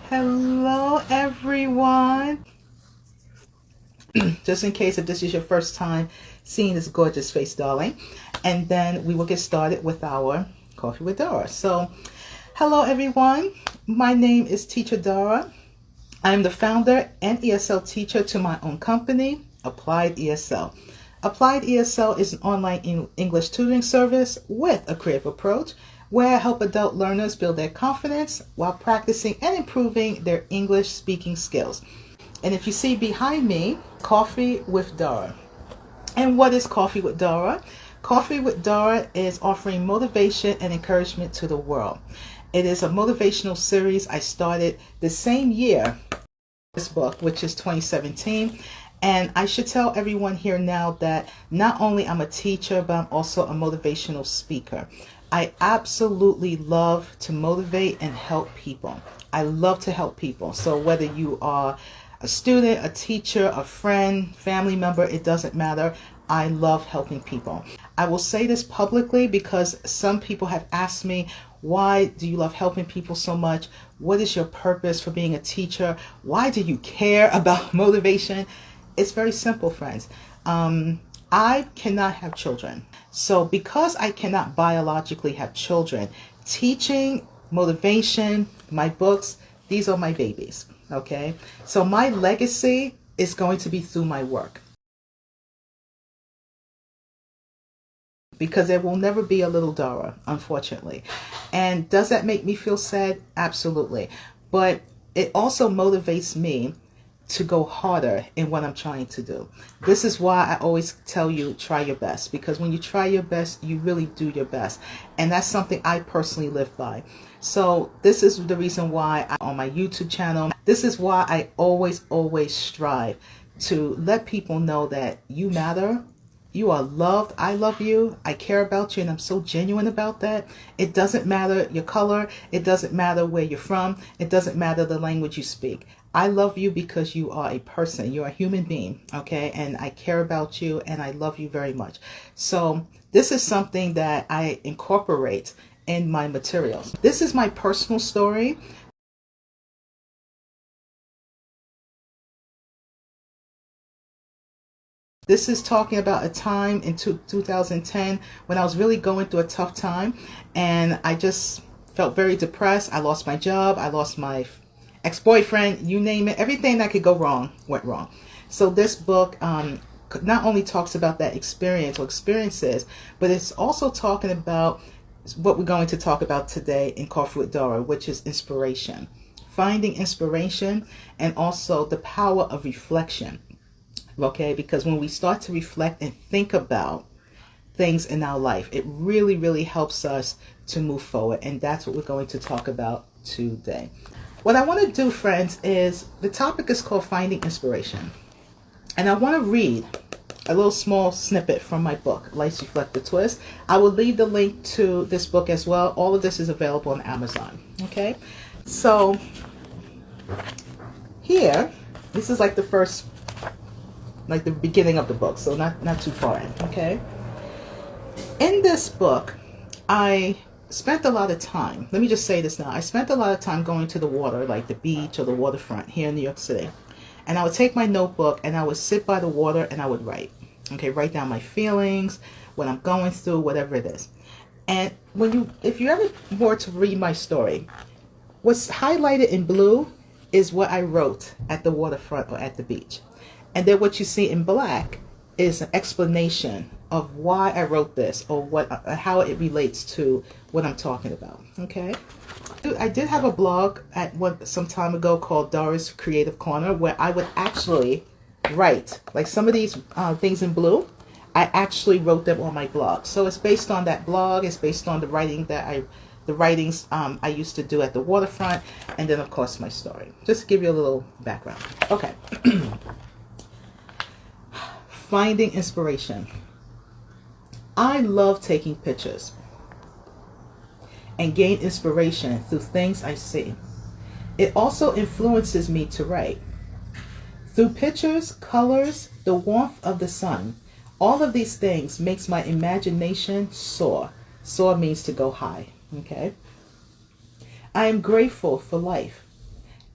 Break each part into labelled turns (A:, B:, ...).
A: Hello everyone. Just in case if this is your first time seeing this gorgeous face, darling, and then we will get started with our coffee with Dara. So hello everyone, my name is Teacher Dara. I am the founder and ESL teacher to my own company, Applied ESL. Applied ESL is an online English tutoring service with a creative approach where I help adult learners build their confidence while practicing and improving their English speaking skills. And if you see behind me, Coffee with Dara. And what is Coffee with Dara? Coffee with Dara is offering motivation and encouragement to the world. It is a motivational series I started the same year, this book, which is 2017. And I should tell everyone here now that not only I'm a teacher, but I'm also a motivational speaker. I absolutely love to motivate and help people. I love to help people. So whether you are a student, a teacher, a friend, family member, it doesn't matter. I love helping people. I will say this publicly because some people have asked me, why do you love helping people so much? What is your purpose for being a teacher? Why do you care about motivation? It's very simple, friends. I cannot have children. So because I cannot biologically have children, teaching, motivation, my books, these are my babies, okay? So my legacy is going to be through my work. Because there will never be a little Dara, unfortunately. And does that make me feel sad? Absolutely. But it also motivates me to go harder in what I'm trying to do. This is why I always tell you, try your best, because when you try your best, you really do your best. And that's something I personally live by. So this is the reason why on my YouTube channel, this is why I always strive to let people know that you matter. You are loved. I love you. I care about you. And I'm so genuine about that. It doesn't matter your color. It doesn't matter where you're from. It doesn't matter the language you speak. I love you because you are a person. You're a human being. Okay. And I care about you and I love you very much. So this is something that I incorporate in my materials. This is my personal story. This is talking about a time in 2010 when I was really going through a tough time and I just felt very depressed. I lost my job. I lost my ex-boyfriend, you name it. Everything that could go wrong went wrong. So this book not only talks about that experience or experiences, but it's also talking about what we're going to talk about today in Coffee with Dara, which is inspiration. Finding inspiration and also the power of reflection. Okay, because when we start to reflect and think about things in our life, it really helps us to move forward. And that's what we're going to talk about today. What I want to do, friends, is the topic is called Finding Inspiration. And I want to read a little small snippet from my book, Life's Reflective Twist. I will leave the link to this book as well. All of this is available on Amazon. Okay, so here, this is like the first, like the beginning of the book, so not too far in. Okay, in this book, I spent a lot of time, let me just say this now, I spent a lot of time going to the water, like the beach or the waterfront here in New York City. And I would take my notebook and I would sit by the water and I would write. Okay, write down my feelings, what I'm going through, whatever it is. And if you ever were to read my story, what's highlighted in blue is what I wrote at the waterfront or at the beach. And then what you see in black is an explanation of why I wrote this or how it relates to what I'm talking about. Okay, I did have a blog some time ago called Dara's Creative Corner, where I would actually write like some of these things in blue. I actually wrote them on my blog, so it's based on that blog. It's based on the writings I used to do at the waterfront, and then of course my story. Just to give you a little background. Okay. Finding inspiration. I love taking pictures and gain inspiration through things I see. It also influences me to write. Through pictures, colors, the warmth of the sun, all of these things makes my imagination soar. Soar means to go high, okay? I am grateful for life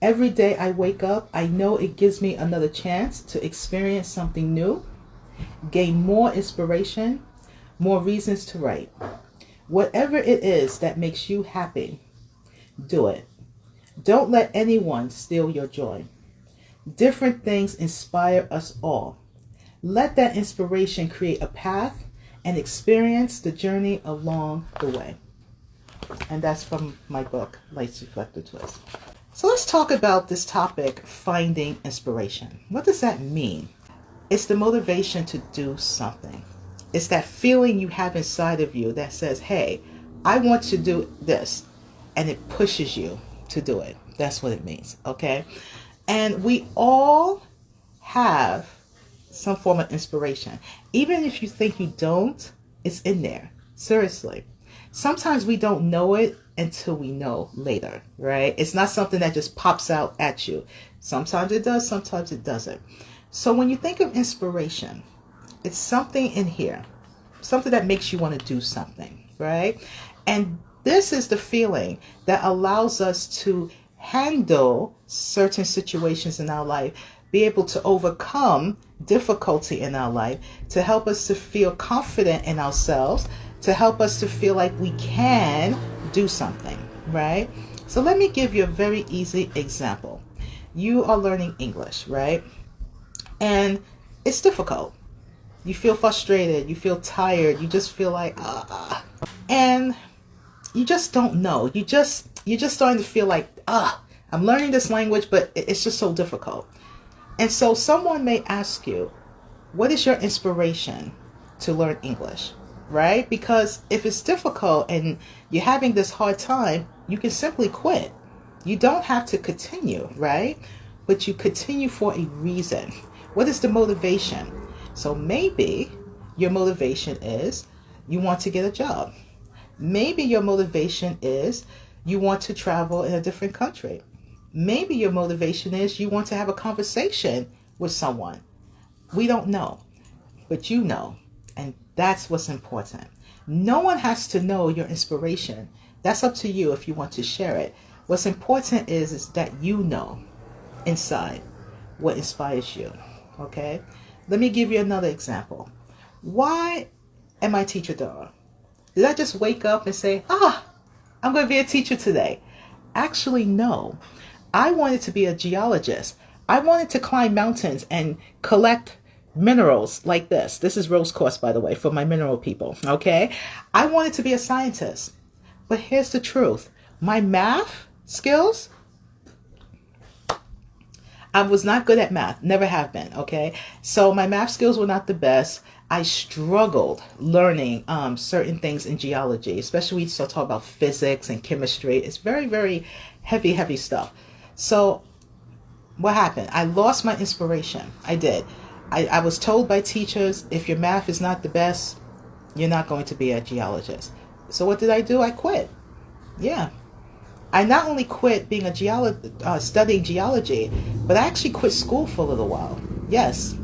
A: Every day I wake up, I know it gives me another chance to experience something new, gain more inspiration, more reasons to write. Whatever it is that makes you happy, do it. Don't let anyone steal your joy. Different things inspire us all. Let that inspiration create a path and experience the journey along the way. And that's from my book, Life's Reflective Twist. So let's talk about this topic, finding inspiration. What does that mean? It's the motivation to do something. It's that feeling you have inside of you that says, hey, I want to do this. And it pushes you to do it. That's what it means, okay? And we all have some form of inspiration. Even if you think you don't, it's in there. Seriously. Sometimes we don't know it until we know later, right? It's not something that just pops out at you. Sometimes it does, sometimes it doesn't. So when you think of inspiration, it's something in here, something that makes you want to do something, right? And this is the feeling that allows us to handle certain situations in our life, be able to overcome difficulty in our life, to help us to feel confident in ourselves, to help us to feel like we can do something, right? So let me give you a very easy example. You are learning English, right? And it's difficult. You feel frustrated, you feel tired, you just feel like, and you just don't know. You're just starting to feel like, I'm learning this language, but it's just so difficult. And so someone may ask you, what is your inspiration to learn English, right? Because if it's difficult and you're having this hard time, you can simply quit. You don't have to continue, right? But you continue for a reason. What is the motivation? So maybe your motivation is you want to get a job. Maybe your motivation is you want to travel in a different country. Maybe your motivation is you want to have a conversation with someone. We don't know, but you know, and that's what's important. No one has to know your inspiration. That's up to you if you want to share it. What's important is that you know inside what inspires you, okay? Let me give you another example. Why am I Teacher Dara? Did I just wake up and say, I'm going to be a teacher today? Actually, no. I wanted to be a geologist. I wanted to climb mountains and collect minerals like this. This is rose quartz, by the way, for my mineral people, okay? I wanted to be a scientist. But here's the truth. My math skills, I was not good at math. Never have been, okay? So my math skills were not the best. I struggled learning certain things in geology, especially we still talk about physics and chemistry. It's very, very heavy stuff. So what happened? I lost my inspiration. I did. I was told by teachers, if your math is not the best, you're not going to be a geologist. So what did I do? I quit. Yeah. I not only quit being a studying geology, but I actually quit school for a little while. Yes.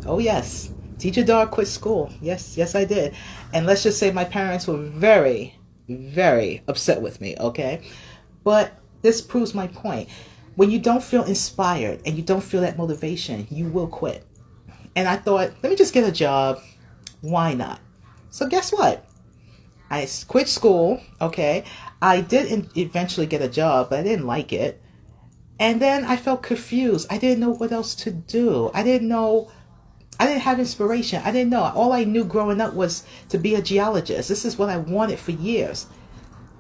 A: Oh, yes. Teacher Dara quit school. Yes, I did. And let's just say my parents were very, very upset with me, okay? But this proves my point. When you don't feel inspired and you don't feel that motivation, you will quit. And I thought, let me just get a job. Why not? So guess what? I quit school, okay? I did eventually get a job, but I didn't like it. And then I felt confused. I didn't know what else to do. I didn't have inspiration. I didn't know. All I knew growing up was to be a geologist. This is what I wanted for years.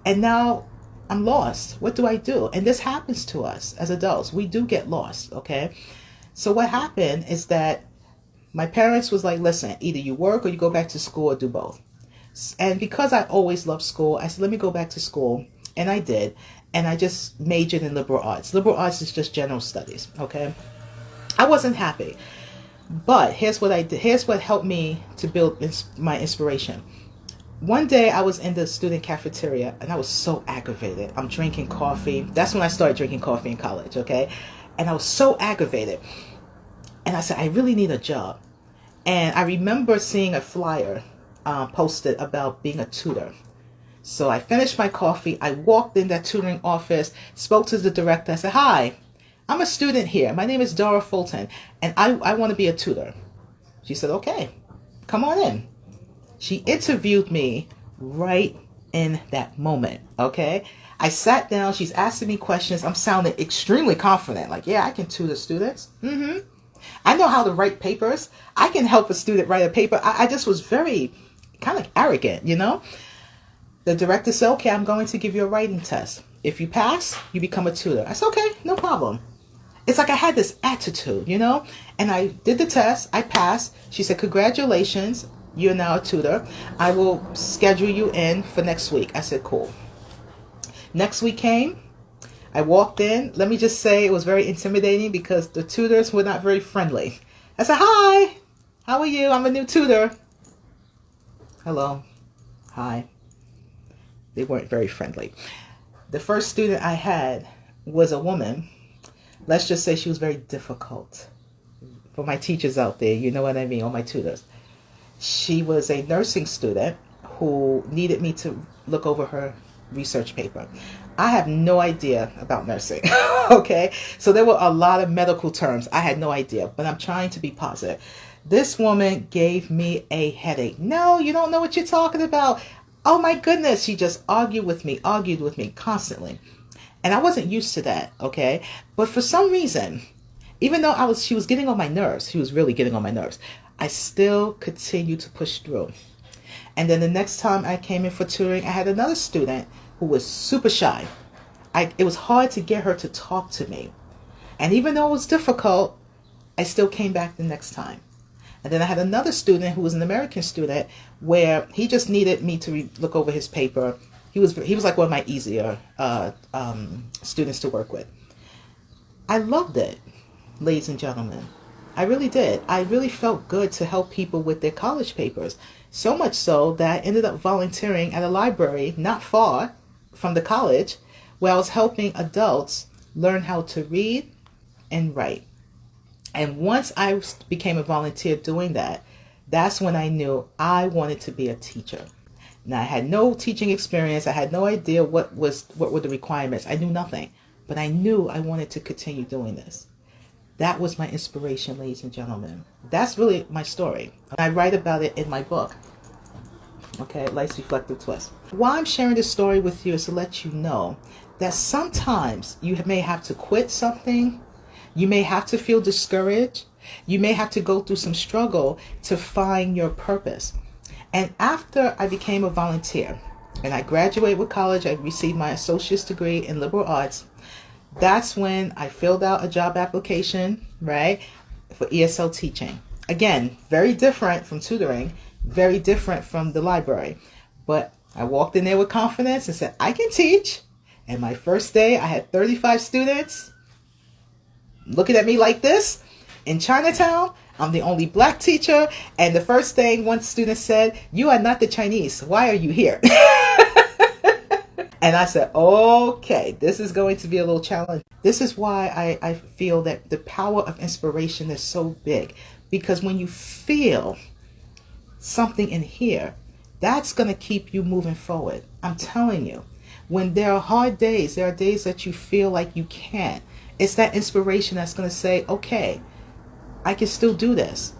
A: And now I'm lost. What do I do? And this happens to us as adults. We do get lost, okay? So what happened is that my parents was like, listen, either you work or you go back to school or do both. And because I always loved school, I said, let me go back to school. And I did. And I just majored in liberal arts. Liberal arts is just general studies, okay? I wasn't happy. But here's what I did. Here's what helped me to build my inspiration. One day I was in the student cafeteria and I was so aggravated. I'm drinking coffee. That's when I started drinking coffee in college, okay? And I was so aggravated. And I said, I really need a job. And I remember seeing a flyer posted about being a tutor. So I finished my coffee. I walked in that tutoring office, spoke to the director. I said, hi, I'm a student here. My name is Dara Fulton, and I want to be a tutor. She said, okay, come on in. She interviewed me right in that moment, okay? I sat down. She's asking me questions. I'm sounding extremely confident. Like, yeah, I can tutor students. I know how to write papers. I can help a student write a paper. I just was very kind of arrogant, you know? The director said, okay, I'm going to give you a writing test. If you pass, you become a tutor. I said, okay, no problem. It's like I had this attitude, you know? And I did the test. I passed. She said, congratulations. You're now a tutor. I will schedule you in for next week. I said, cool. Next week came. I walked in. Let me just say it was very intimidating because the tutors were not very friendly. I said, hi, how are you? I'm a new tutor. Hello. Hi. They weren't very friendly. The first student I had was a woman. Let's just say she was very difficult. For my teachers out there, you know what I mean, or my tutors. She was a nursing student who needed me to look over her research paper. I have no idea about nursing, okay? So there were a lot of medical terms. I had no idea, but I'm trying to be positive. This woman gave me a headache. No, you don't know what you're talking about. Oh my goodness, she just argued with me constantly. And I wasn't used to that, okay? But for some reason, even though she was getting on my nerves, she was really getting on my nerves, I still continued to push through. And then the next time I came in for tutoring, I had another student who was super shy. It was hard to get her to talk to me. And even though it was difficult, I still came back the next time. And then I had another student who was an American student where he just needed me to look over his paper. He was like one of my easier students to work with. I loved it, ladies and gentlemen. I really did. I really felt good to help people with their college papers. So much so that I ended up volunteering at a library not far from the college where I was helping adults learn how to read and write. And once I became a volunteer doing that, that's when I knew I wanted to be a teacher. Now, I had no teaching experience. I had no idea what were the requirements. I knew nothing, but I knew I wanted to continue doing this. That was my inspiration, ladies and gentlemen. That's really my story. I write about it in my book, okay, Life's Reflective Twist. Why I'm sharing this story with you is to let you know that sometimes you may have to quit something. You may have to feel discouraged. You may have to go through some struggle to find your purpose. And after I became a volunteer and I graduated with college, I received my associate's degree in liberal arts. That's when I filled out a job application, right, for ESL teaching. Again, very different from tutoring, very different from the library. But I walked in there with confidence and said, I can teach. And my first day, I had 35 students looking at me like this in Chinatown. I'm the only black teacher. And the first thing one student said, you are not the Chinese. Why are you here? And I said, okay, this is going to be a little challenge. This is why I feel that the power of inspiration is so big. Because when you feel something in here, that's going to keep you moving forward. I'm telling you, when there are hard days, there are days that you feel like you can't. It's that inspiration that's going to say, okay, I can still do this.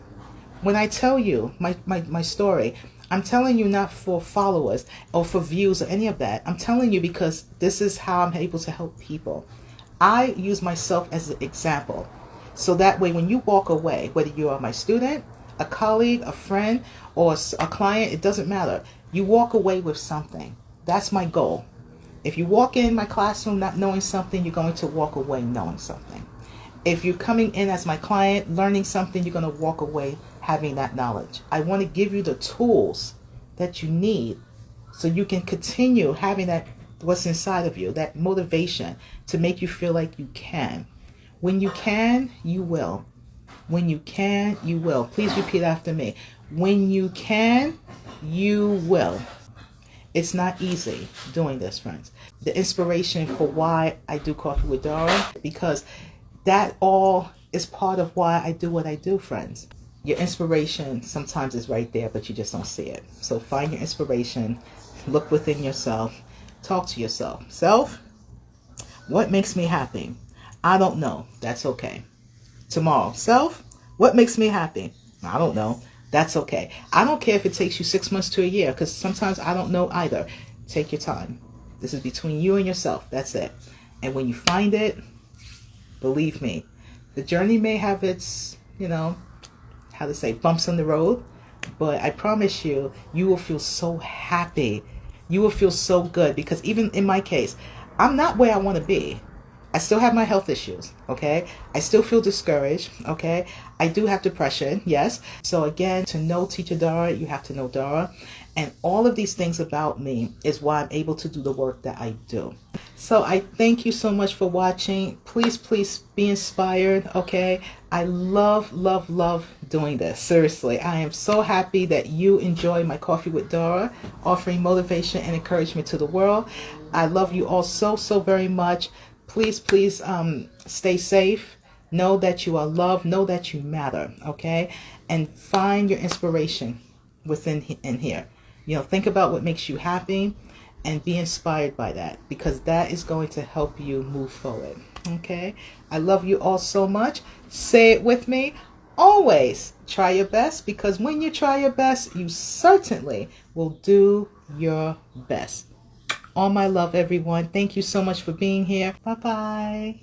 A: When I tell you my story, I'm telling you not for followers or for views or any of that. I'm telling you because this is how I'm able to help people. I use myself as an example. So that way when you walk away, whether you are my student, a colleague, a friend, or a client, it doesn't matter. You walk away with something. That's my goal. If you walk in my classroom not knowing something, you're going to walk away knowing something. If you're coming in as my client, learning something, you're going to walk away having that knowledge. I want to give you the tools that you need so you can continue having that, what's inside of you, that motivation to make you feel like you can. When you can, you will. When you can, you will. Please repeat after me. When you can, you will. It's not easy doing this, friends. The inspiration for why I do Coffee with Dara, because that all is part of why I do what I do, friends. Your inspiration sometimes is right there, but you just don't see it. So find your inspiration, look within yourself, talk to yourself. Self, what makes me happy? I don't know. That's okay. Tomorrow. Self, what makes me happy? I don't know. That's okay. I don't care if it takes you 6 months to a year, because sometimes I don't know either. Take your time. This is between you and yourself. That's it. And when you find it, believe me, the journey may have its, how to say, bumps on the road, but I promise you, you will feel so happy. You will feel so good, because even in my case, I'm not where I want to be. I still have my health issues, okay? I still feel discouraged, okay? I do have depression, yes. So again, to know Teacher Dara, you have to know Dara. And all of these things about me is why I'm able to do the work that I do. So I thank you so much for watching. Please, please be inspired, okay? I love, love, love doing this. Seriously, I am so happy that you enjoy my Coffee with Dara, offering motivation and encouragement to the world. I love you all so, so very much. Please, please stay safe. Know that you are loved. Know that you matter, okay? And find your inspiration within in here. Think about what makes you happy and be inspired by that, because that is going to help you move forward, okay? I love you all so much. Say it with me. Always try your best, because when you try your best, you certainly will do your best. All my love, everyone. Thank you so much for being here. Bye-bye.